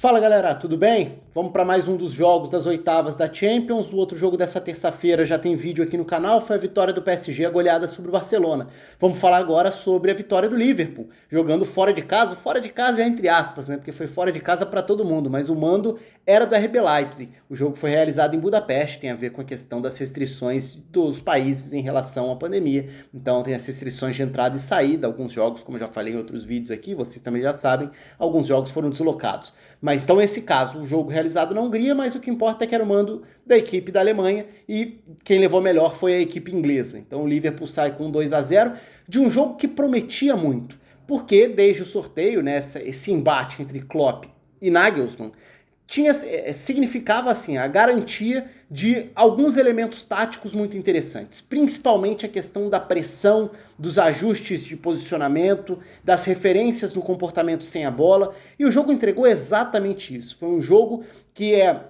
Fala galera, tudo bem? Vamos para mais um dos jogos das oitavas da Champions. O outro jogo dessa terça-feira já tem vídeo aqui no canal, foi a vitória do PSG, a goleada sobre o Barcelona. Vamos falar agora sobre a vitória do Liverpool, jogando fora de casa é entre aspas, né? Porque foi fora de casa para todo mundo, mas o mando era do RB Leipzig. O jogo foi realizado em Budapeste, tem a ver com a questão das restrições dos países em relação à pandemia. Então tem as restrições de entrada e saída, alguns jogos, como eu já falei em outros vídeos aqui, vocês também já sabem, alguns jogos foram deslocados. Mas então, nesse caso, o jogo realizado na Hungria, mas o que importa é que era o mando da equipe da Alemanha e quem levou melhor foi a equipe inglesa. Então, o Liverpool sai com 2-0 de um jogo que prometia muito, porque desde o sorteio, né, esse embate entre Klopp e Nagelsmann, significava assim a garantia de alguns elementos táticos muito interessantes, principalmente a questão da pressão, dos ajustes de posicionamento, das referências no comportamento sem a bola, e o jogo entregou exatamente isso. Foi um jogo que é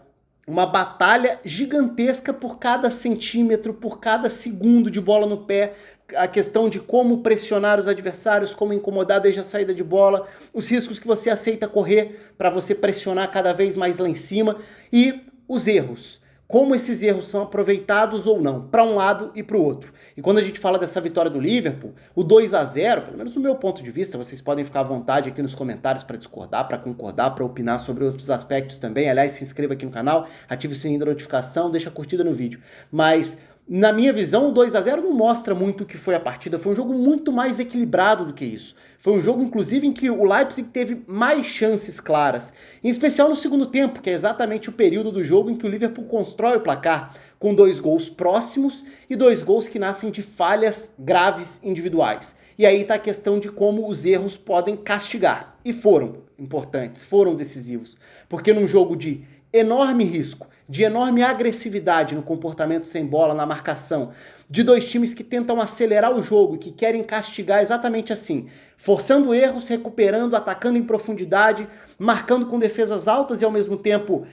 uma batalha gigantesca por cada centímetro, por cada segundo de bola no pé, a questão de como pressionar os adversários, como incomodar desde a saída de bola, os riscos que você aceita correr para você pressionar cada vez mais lá em cima e os erros. Como esses erros são aproveitados ou não, para um lado e para o outro. E quando a gente fala dessa vitória do Liverpool, o 2-0, pelo menos do meu ponto de vista, vocês podem ficar à vontade aqui nos comentários para discordar, para concordar, para opinar sobre outros aspectos também. Aliás, se inscreva aqui no canal, ative o sininho da notificação, deixa a curtida no vídeo. Mas na minha visão, o 2-0 não mostra muito o que foi a partida. Foi um jogo muito mais equilibrado do que isso. Foi um jogo, inclusive, em que o Leipzig teve mais chances claras. Em especial no segundo tempo, que é exatamente o período do jogo em que o Liverpool constrói o placar, com 2 gols próximos e 2 gols que nascem de falhas graves individuais. E aí está a questão de como os erros podem castigar. E foram importantes, foram decisivos. Porque num jogo de enorme risco, de enorme agressividade no comportamento sem bola, na marcação, de dois times que tentam acelerar o jogo e que querem castigar exatamente assim, forçando erros, recuperando, atacando em profundidade, marcando com defesas altas e ao mesmo tempo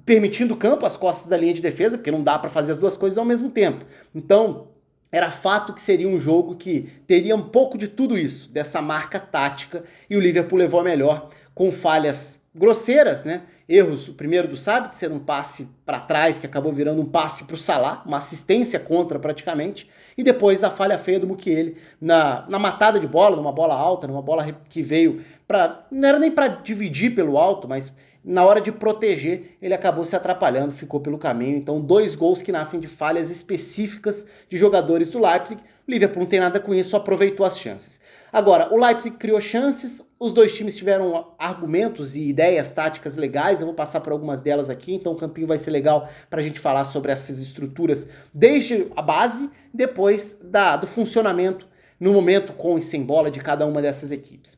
permitindo campo às costas da linha de defesa, porque não dá para fazer as duas coisas ao mesmo tempo. Então, era fato que seria um jogo que teria um pouco de tudo isso, dessa marca tática, e o Liverpool levou a melhor com falhas grosseiras, né? Erros, o primeiro do Sabitzer ser um passe para trás que acabou virando um passe para o Salah, uma assistência contra praticamente, e depois a falha feia do Mukiele na matada de bola, numa bola alta, numa bola que veio para, não era nem para dividir pelo alto, mas na hora de proteger, ele acabou se atrapalhando, ficou pelo caminho. Então, 2 gols que nascem de falhas específicas de jogadores do Leipzig. O Liverpool não tem nada com isso, aproveitou as chances. Agora, o Leipzig criou chances, os dois times tiveram argumentos e ideias táticas legais, eu vou passar por algumas delas aqui, então o campinho vai ser legal para a gente falar sobre essas estruturas desde a base, depois do funcionamento no momento com e sem bola de cada uma dessas equipes.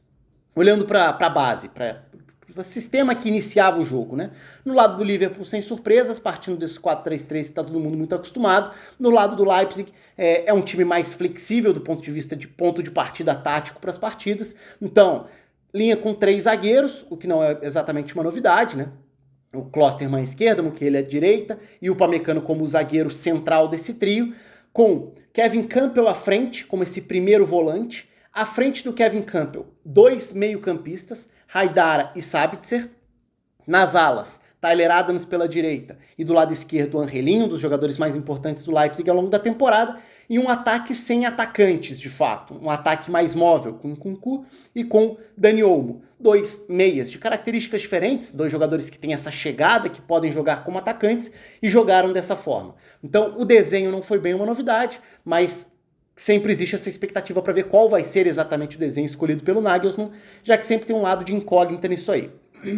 Olhando para a base, para o sistema que iniciava o jogo, né? No lado do Liverpool, sem surpresas, partindo desse 4-3-3 que está todo mundo muito acostumado. No lado do Leipzig, é um time mais flexível do ponto de vista de ponto de partida tático para as partidas. Então, linha com 3 zagueiros, o que não é exatamente uma novidade, né? O Klosterman à esquerda, o Mukiele à direita e o Upamecano como o zagueiro central desse trio, com Kevin Campbell à frente, como esse primeiro volante. À frente do Kevin Campbell, 2 meio-campistas, Haidara e Sabitzer. Nas alas, Tyler Adams pela direita e do lado esquerdo, Angelinho, um dos jogadores mais importantes do Leipzig ao longo da temporada. E um ataque sem atacantes, de fato. Um ataque mais móvel, com Nkunku e com Dani Olmo. 2 meias de características diferentes, 2 jogadores que têm essa chegada, que podem jogar como atacantes e jogaram dessa forma. Então, o desenho não foi bem uma novidade, mas sempre existe essa expectativa para ver qual vai ser exatamente o desenho escolhido pelo Nagelsmann, já que sempre tem um lado de incógnita nisso aí.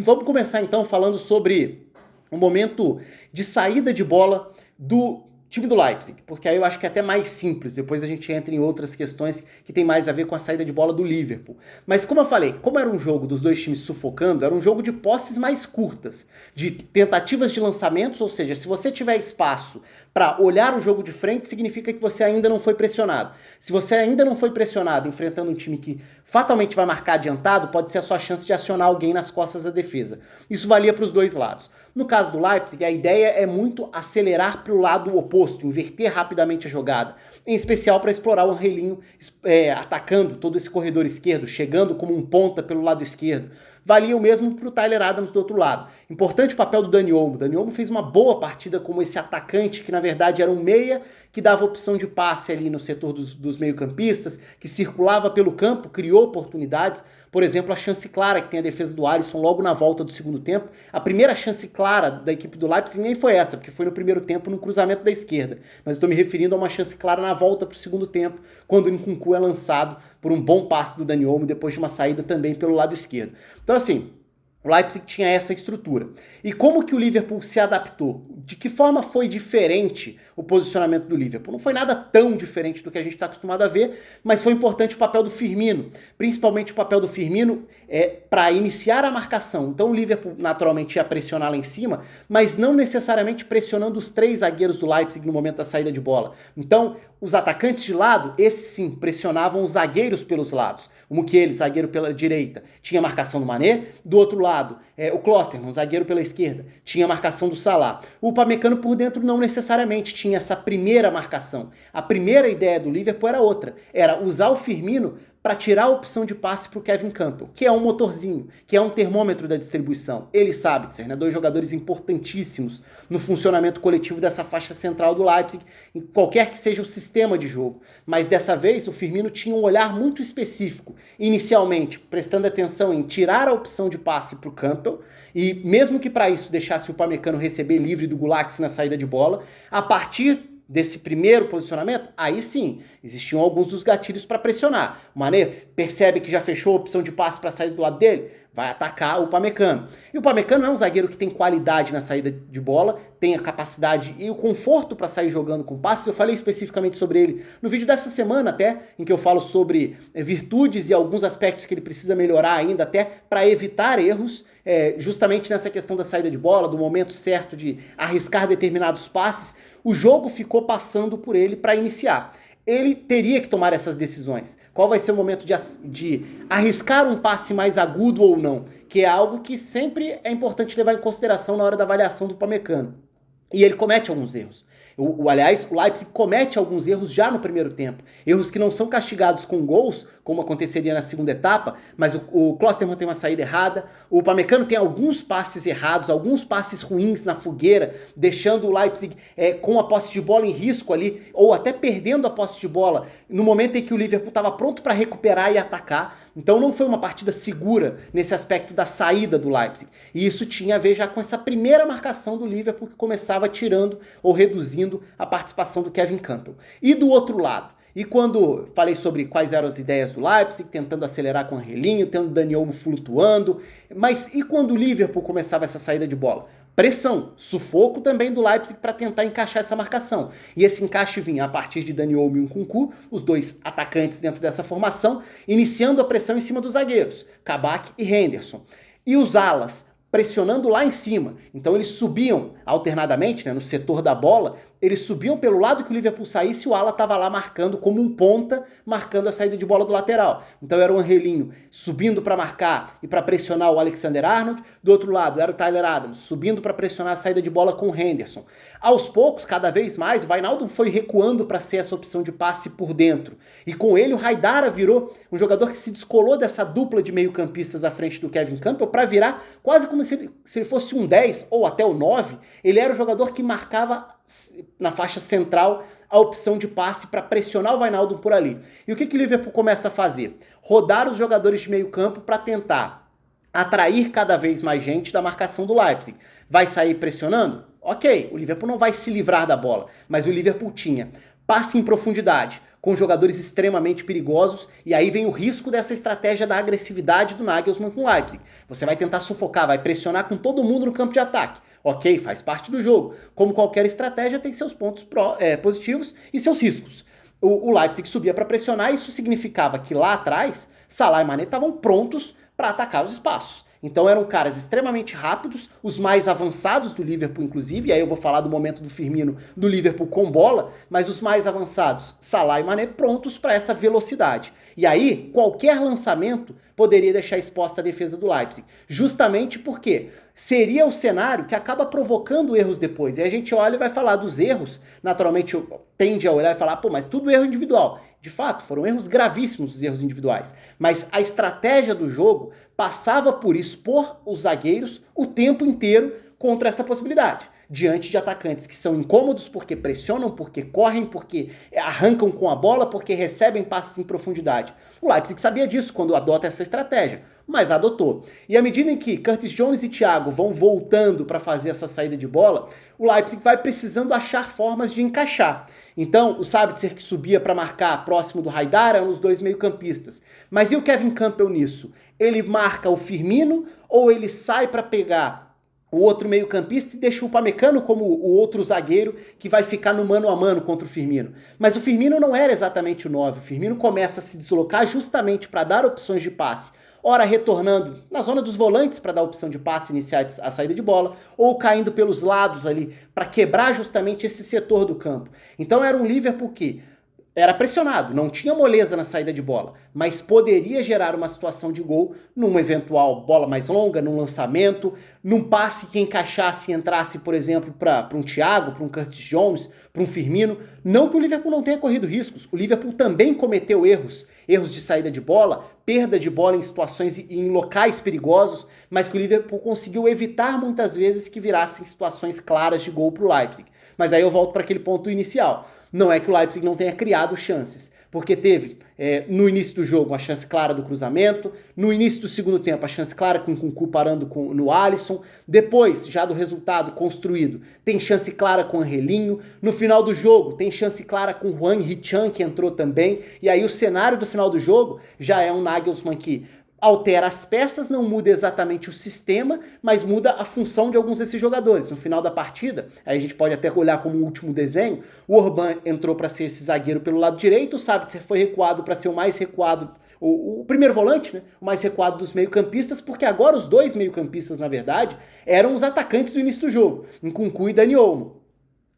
Vamos começar então falando sobre o momento de saída de bola do time do Leipzig, porque aí eu acho que é até mais simples, depois a gente entra em outras questões que tem mais a ver com a saída de bola do Liverpool. Mas como eu falei, como era um jogo dos dois times sufocando, era um jogo de posses mais curtas, de tentativas de lançamentos, ou seja, se você tiver espaço para olhar o jogo de frente, significa que você ainda não foi pressionado. Se você ainda não foi pressionado enfrentando um time que fatalmente vai marcar adiantado, pode ser a sua chance de acionar alguém nas costas da defesa. Isso valia para os dois lados. No caso do Leipzig, a ideia é muito acelerar para o lado oposto, inverter rapidamente a jogada, em especial para explorar o Angelinho atacando todo esse corredor esquerdo, chegando como um ponta pelo lado esquerdo, valia o mesmo para o Tyler Adams do outro lado. Importante o papel do Dani Olmo. Dani Olmo fez uma boa partida como esse atacante, que na verdade era um meia, que dava opção de passe ali no setor dos meio-campistas, que circulava pelo campo, criou oportunidades. Por exemplo, a chance clara que tem a defesa do Alisson logo na volta do segundo tempo. A primeira chance clara da equipe do Leipzig nem foi essa, porque foi no primeiro tempo no cruzamento da esquerda. Mas estou me referindo a uma chance clara na volta para o segundo tempo, quando o Nkunku é lançado por um bom passe do Dani Olmo, depois de uma saída também pelo lado esquerdo. Então assim, o Leipzig tinha essa estrutura. E como que o Liverpool se adaptou? De que forma foi diferente o posicionamento do Liverpool? Não foi nada tão diferente do que a gente está acostumado a ver, mas foi importante o papel do Firmino. Principalmente o papel do Firmino para iniciar a marcação. Então o Liverpool naturalmente ia pressionar lá em cima, mas não necessariamente pressionando os três zagueiros do Leipzig no momento da saída de bola. Então os atacantes de lado, esses sim, pressionavam os zagueiros pelos lados. O Mukiele, zagueiro pela direita, tinha marcação do Mané. Do outro lado, o Klosterman, zagueiro pela esquerda, tinha marcação do Salah. O Upamecano por dentro não necessariamente tinha essa primeira marcação. A primeira ideia do Liverpool era outra. Era usar o Firmino para tirar a opção de passe para o Kevin Campbell, que é um motorzinho, que é um termômetro da distribuição. Ele sabe dizer, né? Dois jogadores importantíssimos no funcionamento coletivo dessa faixa central do Leipzig, em qualquer que seja o sistema de jogo. Mas dessa vez o Firmino tinha um olhar muito específico, inicialmente prestando atenção em tirar a opção de passe para o Campbell, e mesmo que para isso deixasse o Upamecano receber livre do Gulaxi na saída de bola, a partir desse primeiro posicionamento, aí sim, existiam alguns dos gatilhos para pressionar. O Mané percebe que já fechou a opção de passe para sair do lado dele, vai atacar o Upamecano. E o Upamecano é um zagueiro que tem qualidade na saída de bola, tem a capacidade e o conforto para sair jogando com passes. Eu falei especificamente sobre ele no vídeo dessa semana até, em que eu falo sobre virtudes e alguns aspectos que ele precisa melhorar ainda até para evitar erros, justamente nessa questão da saída de bola, do momento certo de arriscar determinados passes. O jogo ficou passando por ele para iniciar. Ele teria que tomar essas decisões. Qual vai ser o momento de arriscar um passe mais agudo ou não? Que é algo que sempre é importante levar em consideração na hora da avaliação do Upamecano. E ele comete alguns erros. Aliás, o Leipzig comete alguns erros já no primeiro tempo. Erros que não são castigados com gols, como aconteceria na segunda etapa, mas o Klosterman tem uma saída errada, o Upamecano tem alguns passes errados, alguns passes ruins na fogueira, deixando o Leipzig com a posse de bola em risco ali, ou até perdendo a posse de bola no momento em que o Liverpool estava pronto para recuperar e atacar. Então não foi uma partida segura nesse aspecto da saída do Leipzig. E isso tinha a ver já com essa primeira marcação do Liverpool, que começava tirando ou reduzindo a participação do Kevin Campbell. E do outro lado, e quando falei sobre quais eram as ideias do Leipzig, tentando acelerar com o Angelinho, tendo o Dani Olmo flutuando, mas e quando o Liverpool começava essa saída de bola? Pressão, sufoco também do Leipzig para tentar encaixar essa marcação. E esse encaixe vinha a partir de Dani Olmo e Nkunku, os dois atacantes dentro dessa formação, iniciando a pressão em cima dos zagueiros, Kabak e Henderson. E os alas pressionando lá em cima. Então eles subiam alternadamente, né, no setor da bola, eles subiam pelo lado que o Liverpool saísse, o ala estava lá marcando como um ponta, marcando a saída de bola do lateral. Então era o Angelinho subindo para marcar e para pressionar o Alexander-Arnold, do outro lado era o Tyler Adams subindo para pressionar a saída de bola com o Henderson. Aos poucos, cada vez mais, o Wijnaldum foi recuando para ser essa opção de passe por dentro. E com ele o Haidara virou um jogador que se descolou dessa dupla de meio-campistas à frente do Kevin Campbell para virar quase como se ele fosse um 10 ou até o 9. Ele era o jogador que marcava na faixa central a opção de passe para pressionar o Wijnaldum por ali. E o que o Liverpool começa a fazer? Rodar os jogadores de meio campo para tentar atrair cada vez mais gente da marcação do Leipzig. Vai sair pressionando? Ok, o Liverpool não vai se livrar da bola, mas o Liverpool tinha passe em profundidade, com jogadores extremamente perigosos, e aí vem o risco dessa estratégia da agressividade do Nagelsmann com o Leipzig. Você vai tentar sufocar, vai pressionar com todo mundo no campo de ataque. Ok, faz parte do jogo. Como qualquer estratégia, tem seus pontos positivos e seus riscos. O Leipzig subia para pressionar, isso significava que lá atrás, Salah e Mané estavam prontos para atacar os espaços. Então eram caras extremamente rápidos, os mais avançados do Liverpool inclusive, e aí eu vou falar do momento do Firmino do Liverpool com bola, mas os mais avançados, Salah e Mané, prontos para essa velocidade. E aí, qualquer lançamento poderia deixar exposta a defesa do Leipzig, justamente porque seria o cenário que acaba provocando erros depois. E a gente olha e vai falar dos erros, naturalmente tende a olhar e falar, pô, mas tudo erro individual. De fato, foram erros gravíssimos os erros individuais. Mas a estratégia do jogo passava por expor os zagueiros o tempo inteiro contra essa possibilidade. Diante de atacantes que são incômodos porque pressionam, porque correm, porque arrancam com a bola, porque recebem passes em profundidade. O Leipzig sabia disso quando adota essa estratégia, mas adotou. E à medida em que Curtis Jones e Thiago vão voltando para fazer essa saída de bola, o Leipzig vai precisando achar formas de encaixar. Então, o Sabitzer que subia para marcar próximo do Haidar eram os dois meio-campistas. Mas e o Kevin Campbell nisso? Ele marca o Firmino ou ele sai para pegar o outro meio-campista e deixa o Upamecano como o outro zagueiro que vai ficar no mano a mano contra o Firmino. Mas o Firmino não era exatamente o 9. O Firmino começa a se deslocar justamente para dar opções de passe. Ora retornando na zona dos volantes para dar opção de passe iniciar a saída de bola, ou caindo pelos lados ali para quebrar justamente esse setor do campo. Então era um Liverpool que era pressionado, não tinha moleza na saída de bola, mas poderia gerar uma situação de gol numa eventual bola mais longa, num lançamento, num passe que encaixasse e entrasse, por exemplo, para um Thiago, para um Curtis Jones, para um Firmino. Não que o Liverpool não tenha corrido riscos, o Liverpool também cometeu erros de saída de bola, perda de bola em situações e em locais perigosos, mas que o Liverpool conseguiu evitar muitas vezes que virassem situações claras de gol para o Leipzig. Mas aí eu volto para aquele ponto inicial. Não é que o Leipzig não tenha criado chances, porque teve no início do jogo a chance clara do cruzamento, no início do segundo tempo a chance clara com o Nkunku parando no Alisson, depois, já do resultado construído, tem chance clara com o Angelinho, no final do jogo tem chance clara com o Hwang Hee-chan, que entrou também, e aí o cenário do final do jogo já é um Nagelsmann que altera as peças, não muda exatamente o sistema, mas muda a função de alguns desses jogadores. No final da partida, aí a gente pode até olhar como um último desenho, o Orban entrou para ser esse zagueiro pelo lado direito, o Sabitzer foi recuado para ser o mais recuado, o primeiro volante, né? O mais recuado dos meio-campistas, porque agora os dois meio-campistas, na verdade, eram os atacantes do início do jogo, Nkunku e Dani Olmo.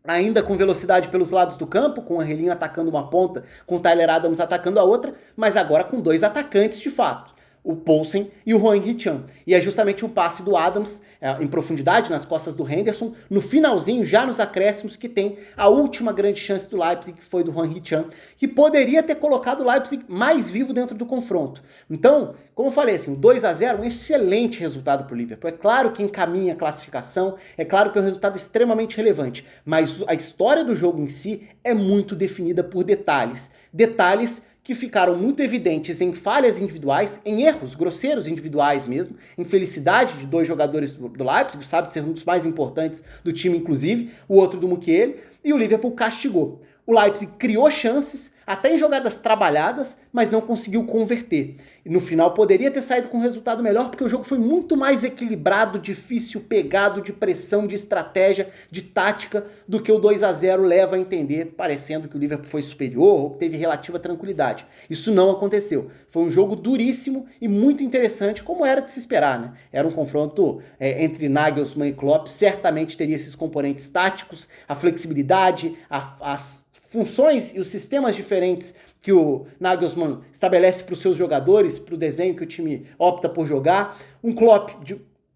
Ainda com velocidade pelos lados do campo, com o Angelinho atacando uma ponta, com o Tyler Adams atacando a outra, mas agora com dois atacantes de fato, o Poulsen e o Hwang Hee-chan. E é justamente um passe do Adams em profundidade, nas costas do Henderson, no finalzinho, já nos acréscimos, que tem a última grande chance do Leipzig, que foi do Hwang Hee-chan, que poderia ter colocado o Leipzig mais vivo dentro do confronto. Então, como eu falei, assim, o 2-0 um excelente resultado para o Liverpool. É claro que encaminha a classificação, é claro que é um resultado extremamente relevante, mas a história do jogo em si é muito definida por detalhes. Detalhes que ficaram muito evidentes em falhas individuais, em erros grosseiros individuais mesmo, em felicidade de dois jogadores do Leipzig, sabe, ser um dos mais importantes do time inclusive, o outro do Mukiele, e o Liverpool castigou. O Leipzig criou chances, até em jogadas trabalhadas, mas não conseguiu converter. E no final poderia ter saído com um resultado melhor, porque o jogo foi muito mais equilibrado, difícil, pegado, de pressão, de estratégia, de tática, do que o 2-0 leva a entender, parecendo que o Liverpool foi superior ou que teve relativa tranquilidade. Isso não aconteceu. Foi um jogo duríssimo e muito interessante, como era de se esperar, né? Era um confronto entre Nagelsmann e Klopp, certamente teria esses componentes táticos, a flexibilidade, as funções e os sistemas diferentes que o Nagelsmann estabelece para os seus jogadores, para o desenho que o time opta por jogar. Um Klopp,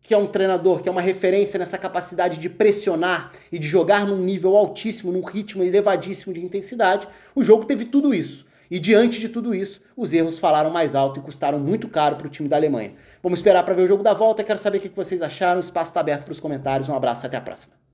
que é um treinador, que é uma referência nessa capacidade de pressionar e de jogar num nível altíssimo, num ritmo elevadíssimo de intensidade. O jogo teve tudo isso. E diante de tudo isso, os erros falaram mais alto e custaram muito caro para o time da Alemanha. Vamos esperar para ver o jogo da volta. Quero saber o que vocês acharam. O espaço está aberto para os comentários. Um abraço e até a próxima.